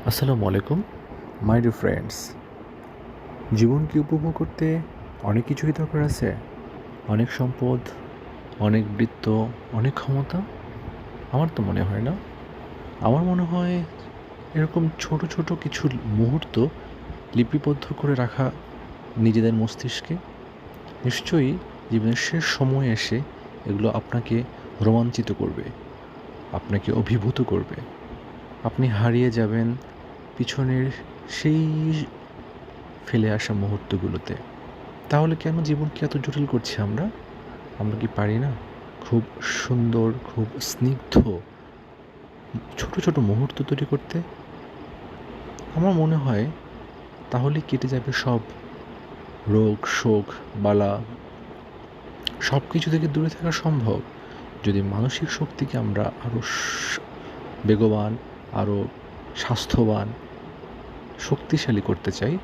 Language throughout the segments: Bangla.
আসসালামু আলাইকুম মাই ডিয়ার ফ্রেন্ডস। জীবনকে উপভোগ করতে অনেক কিছুই দরকার আছে। অনেক সম্পদ, অনেক বৃত্ত, অনেক ক্ষমতা। আমার তো মনে হয় না। আমার মনে হয় এরকম ছোট ছোট কিছু মুহূর্ত লিপিবদ্ধ করে রাখা নিজেদের মস্তিষ্কে নিশ্চয়ই জীবনের শেষ সময়ে এসে এগুলো আপনাকে রোমাঞ্চিত করবে, আপনাকে অভিভূত করবে। আপনি হারিয়ে যাবেন পিছনের সেই ফেলে আসা মুহূর্তগুলোতে। তাহলে কেন জীবনকে এত জটিল করছি আমরা? আমরা কি পারি না খুব সুন্দর, খুব স্নিগ্ধ ছোট ছোট মুহূর্ত তৈরি করতে? আমার মনে হয় তাহলে কেটে যাবে সব রোগ, শোক, বালা, সব কিছু থেকে দূরে থাকা সম্ভব। যদি মানসিক শক্তিকে আমরা আরও বেগবান, আরও স্বাস্থ্যবান, শক্তিশালী করতে চাই,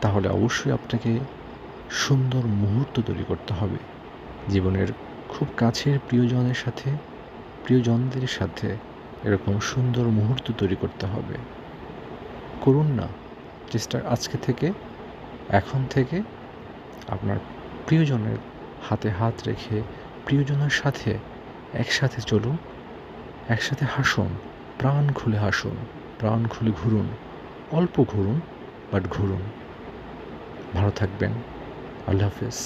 তাহলে অবশ্যই আপনাকে সুন্দর মুহূর্ত তৈরি করতে হবে। জীবনের খুব কাছের প্রিয়জনদের সাথে এরকম সুন্দর মুহূর্ত তৈরি করতে হবে। করুন না চেষ্টা আজকে থেকে, এখন থেকে আপনার প্রিয়জনের হাতে হাত রেখে প্রিয়জনের সাথে একসাথে চলুন, একসাথে হাসুন, প্রাণ খুলে হাসুন, প্রাণ খুলে ঘুরুন। অল্প ঘুরুন, বাট ঘুরুন। ভালো থাকবেন। আল্লাহ হাফেজ।